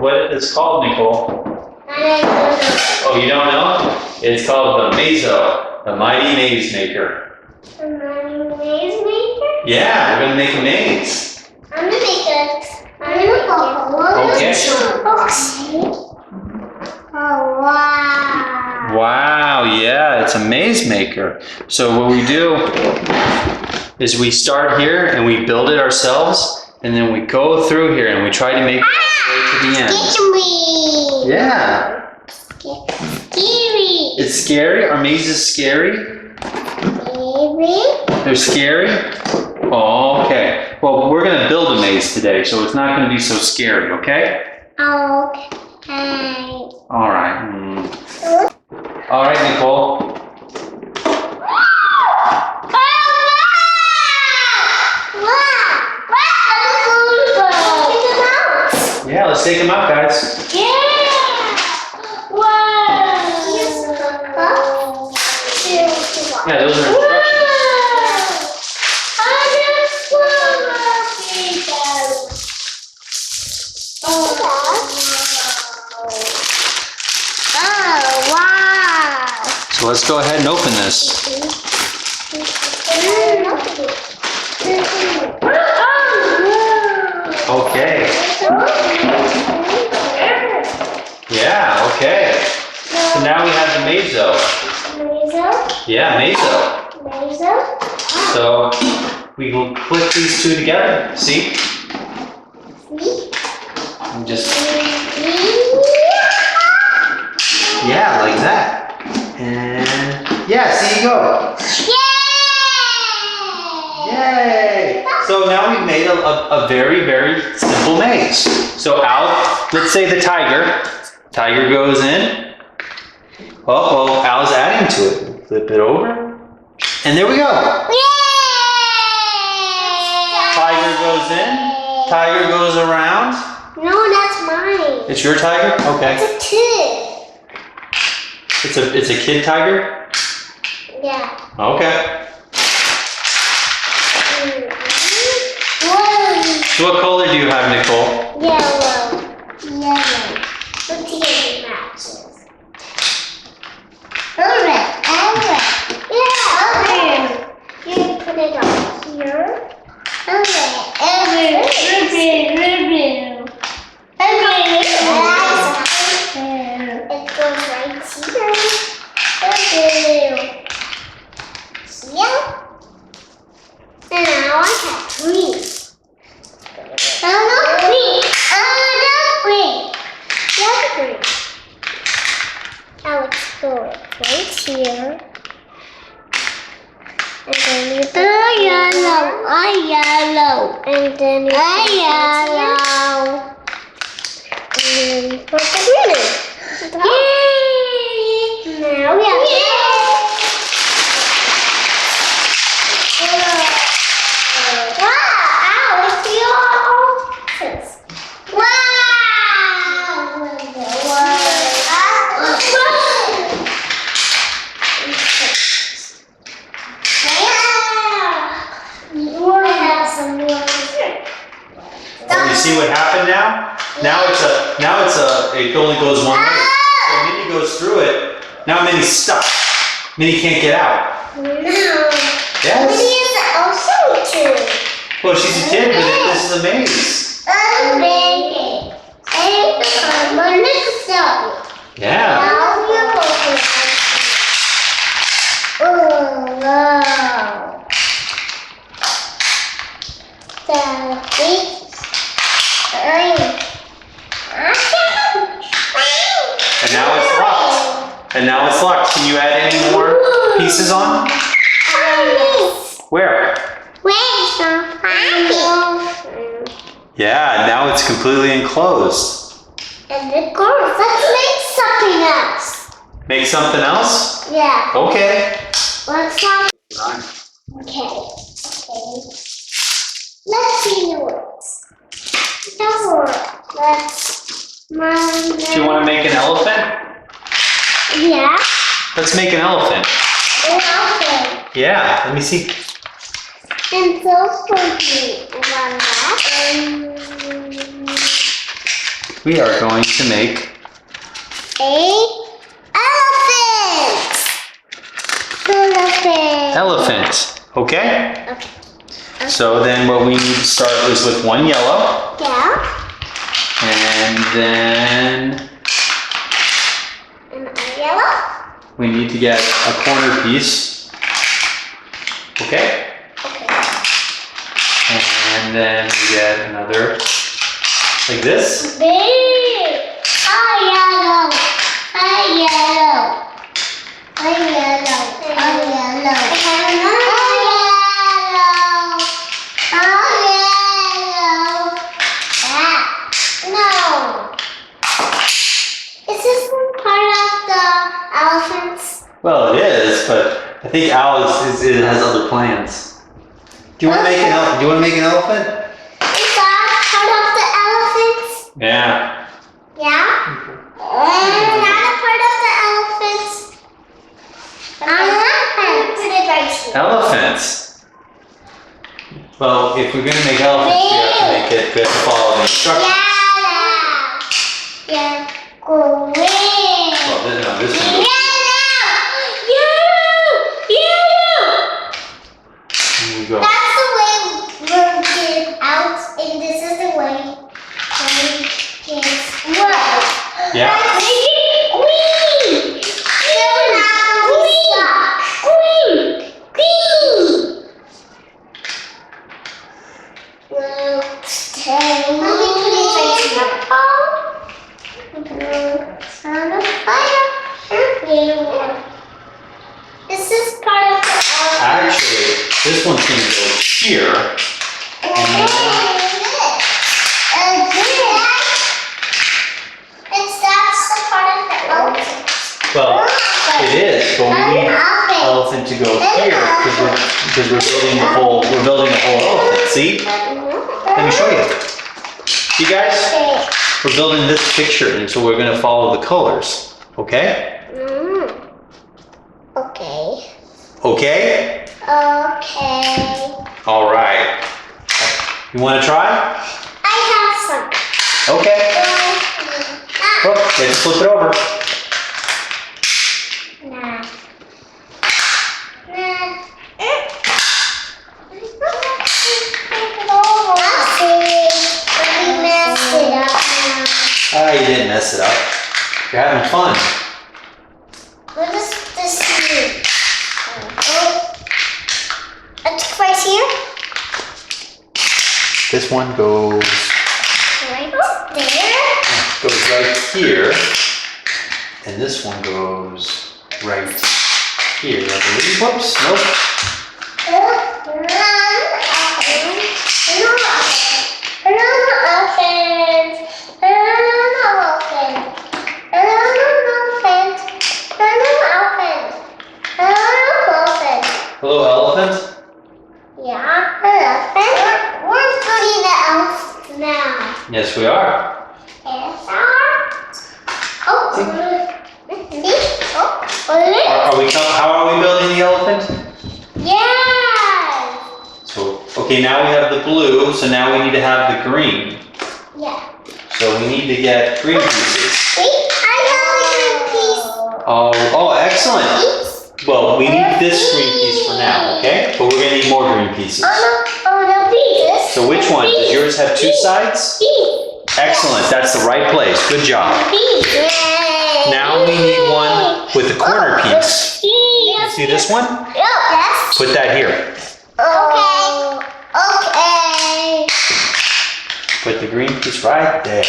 what it's called, Nicole. I don't know. Oh, you don't know? It's called the Mazo, the Mighty Maze Maker. The Mighty Maze Maker? Yeah, we're gonna make a maze. I'm gonna make it. I'm gonna go. Okay. Oh, wow. Wow, yeah, it's a maze maker. So what we do is we start here and we build it ourselves, and then we go through here and we try to make it all the way to the end. Scary. Yeah. Scary. It's scary? Our maze is scary? Scary. They're scary? Oh, okay. Well, we're gonna build a maze today, so it's not gonna be so scary, okay? Okay. All right. All right, Nicole. Yeah, let's take them out, guys. Yeah. Wow. Yeah, those are instructions. Oh, wow. So let's go ahead and open this. Okay. Yeah, okay. So now we have the Mazo. Mazo? Yeah, Mazo. Mazo? So we will click these two together. See? See? And just, yeah, like that. And yeah, see you go. Yay! So now we've made a very, very simple maze. So Al, let's say the tiger. Tiger goes in. Uh-oh, Al's adding to it. Flip it over. And there we go. Tiger goes in. Tiger goes around. No, that's mine. It's your tiger? Okay. It's a kid. It's a kid tiger? Yeah. Okay. Whoa. So what color do you have, Nicole? Yellow. Yellow. Let's see the matches. Red. Yeah. Red. You put it on here. It goes right here. Yeah. And now I have green. No, green. Green. Yeah, green. Now let's go right here. And then you put yellow. And then you put yellow. And then you put the green. Yay! Now we have See what happened now? It only goes one way. So Minnie goes through it. Now Minnie's stuck. Minnie can't get out. no. Yes. Minnie is also too. Well, she's a kid, but this is a maze. Yeah. Now we are going to. Oh, wow. The big. And now it's locked. Can you add any more pieces on? Where? Where's the party? Yeah, now it's completely enclosed. And of course, let's make something else. Make something else? Yeah. Okay. Let's have. Okay. Let's see the words. Let's. Do you want to make an elephant? Yeah. Let's make an elephant. An elephant. Yeah, let me see. And so for me, around that. we are going to make elephant. Okay? Okay. So then what we need to start is with one yellow. Yeah. And then And a yellow. we need to get a corner piece. Okay? Okay. And then we get another like this. Big. Yellow. Yellow. Yellow. Yellow. No. Is this one part of the elephants? Well, it is, but I think Al it has other plans. Do you want to make an elephant? Do you want to make an elephant? Is that part of the elephants? Yeah. Yeah? Not a part of the elephants. Elephants. Put it right here. Elephants. Well, if we're going to make elephants, we have to make it. We have to follow the instructions. Yeah. Green. Well, this one goes. Here we go. That's the way we're getting out, and this is the way we get right. Yeah. Green. Blue. Stay. Let me put it right here. Blue. On the fire. This is part of the Actually, this one's going to go here. That's the part of the elephant. Well, it is, but we need elephant to go here because we're building the whole elephant. See? Let me show you. See, guys? We're building this picture, and so we're going to follow the colors. Okay? Okay. Okay? Okay. All right. You want to try? I have some. Okay. Oh, let's flip it over. Nah. You didn't mess it up. You're having fun. What does this mean? It's right here. This one goes Right there. right here, and this one goes right here. I believe. Whoops. Nope. Hello, elephant. Yeah, elephant. We're putting the elephant now. Yes, we are. Yes, oh, How are we building the elephant? yes. So, okay, now we have the blue, so now we need to have the green. Yeah. So we need to get green pieces. Wait, I have the green piece. Oh, excellent. Well, we need this green piece for now, okay? But we're gonna need more green pieces. The piece. So which one? Does yours have two sides? Excellent, that's the right place. Good job. Now we need one with the corner piece. You see this one? Yes. Put that here. Okay. Put the green piece right there.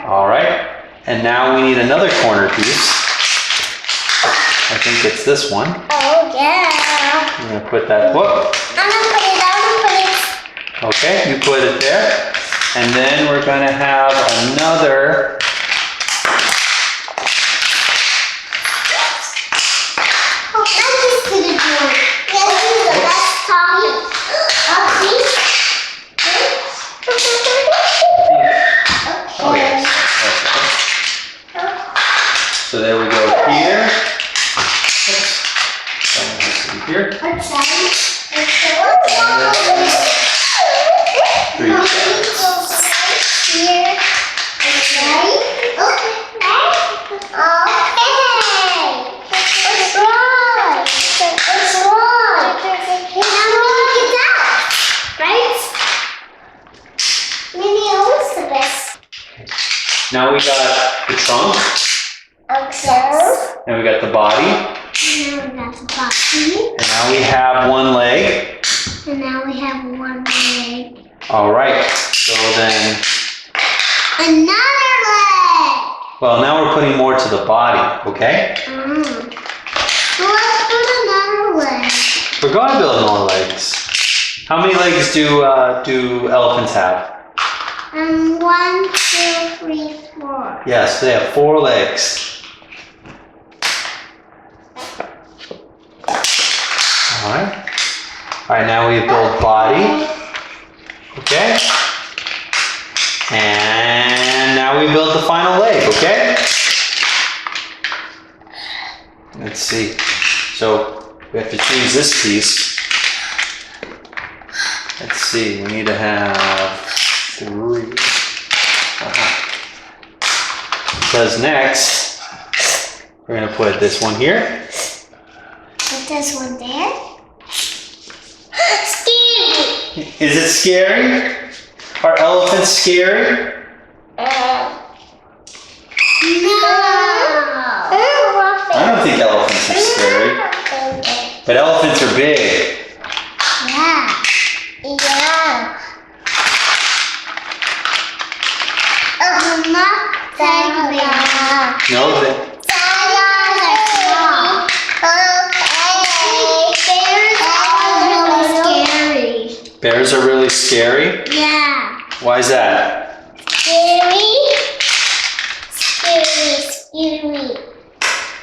All right. And now we need another corner piece. I think it's this one. Oh yeah. I'm gonna put that. Whoop. I'm gonna put it. Okay, you put it there. And then we're gonna have another. Oh, I'm just gonna do it. Yes, this is the best talking. Oh yes. So there we go here. Oops. That one has to be here. Three sides. Now we got the trunk. Okay. And we got the body. Now we got the body. And now we have one leg. And now we have one leg. All right. So then. Another leg. Well, now we're putting more to the body, okay? So let's put another leg. We're going to build more legs. How many legs do elephants have? 1, 2, 3, 4. Yes, they have 4 legs. All right. All right, now we build body. Okay. And now we build the final leg, okay? Let's see. So we have to change this piece. Let's see, we need to have 3. Because next, we're gonna put this one here. Put this one there. Scary! Is it scary? Are elephants scary? No. I don't think elephants are scary. But elephants are big. Yeah. Yeah. Not that big. No, they, bears are really scary? Yeah. Why is that? Scary.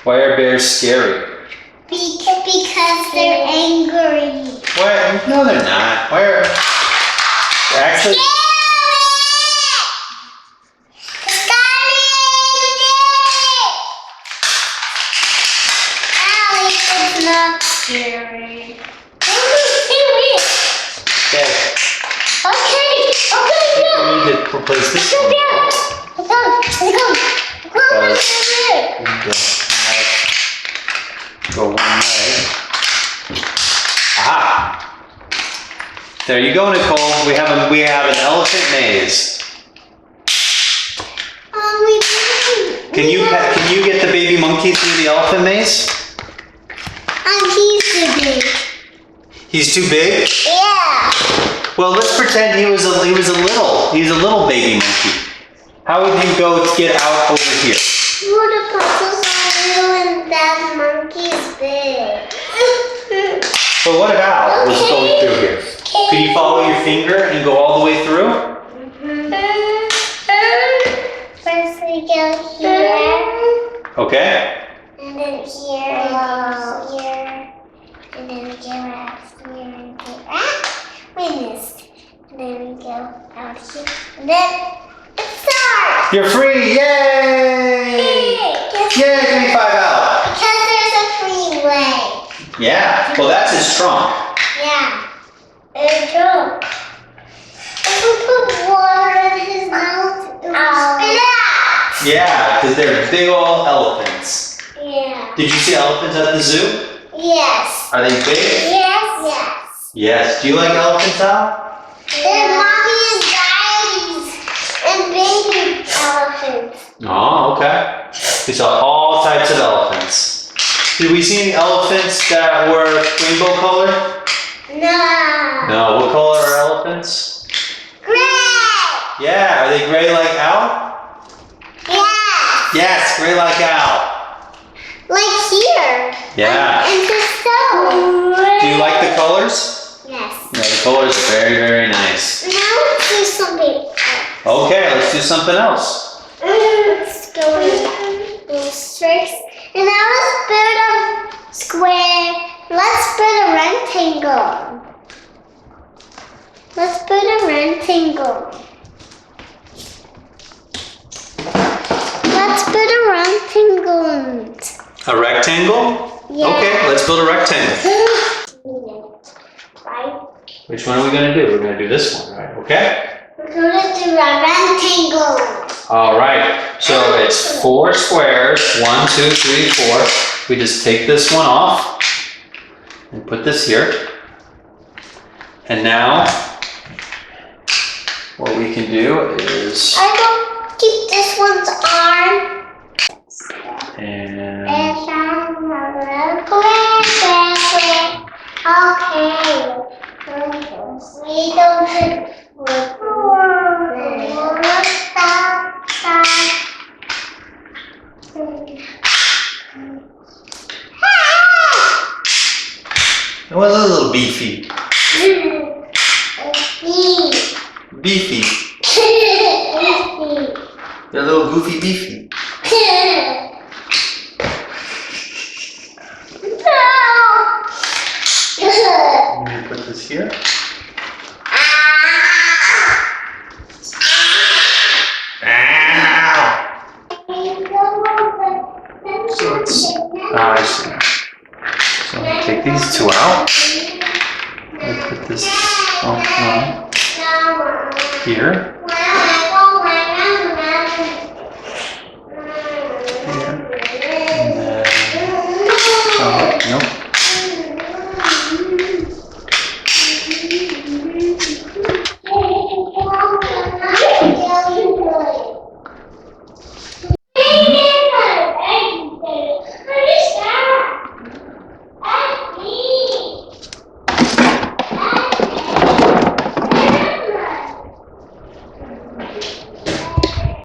Why are bears scary? Because they're angry. Why? No, they're not. Why are they're actually? Alex, not scary. Okay. We need to replace this one. Go one way. Aha! There you go, Nicole. We have an elephant maze. Can you get the baby monkey through the elephant maze? He's too big. He's too big? Yeah. Well, let's pretend he was a little baby monkey. How would you go to get out over here? Well, the puzzles are little and that monkey's big. But what if Al was going through here? Could you follow your finger and go all the way through? First we go here. Okay. And then here, and here. And then we go out here and go we missed. And then we go out here. And then it starts! You're free! Yay! Yay! Give me 5 out. Because there's a freeway. Yeah. Well, that's his trunk. Yeah. It's true. If we put water in his mouth, it will spit out. Yeah, because they're big old elephants. Yeah. Did you see elephants at the zoo? Yes. Are they big? Yes. Yes. Yes. Do you like elephants, Al? They're mommy and daddies and baby elephants. Oh, okay. We saw all types of elephants. Did we see any elephants that were rainbow colored? No. No. What color are elephants? Gray. Yeah. Are they gray like Al? Yes. Yes, gray like Al. Like here. Yeah. And the stove. Do you like the colors? Yes. Yeah, the colors are very, very nice. Now let's do something else. Okay, let's do something else. Let's go in stripes. And now let's build a square. Let's build a rectangle. Let's build a rectangle. Let's build a rectangle. A rectangle? Yeah. Okay, let's build a rectangle. Right? Which one are we going to do? We're going to do this one, right? Okay? We're going to do a rectangle. All right. So it's 4 squares. 1, 2, 3, 4. We just take this one off and put this here. And now what we can do is... I don't keep this one one's arm. And it was a little beefy. Beefy. They're a little goofy beefy. Let me put this here. Ow! So it's, I see. So I'm gonna take these two out. I put this here.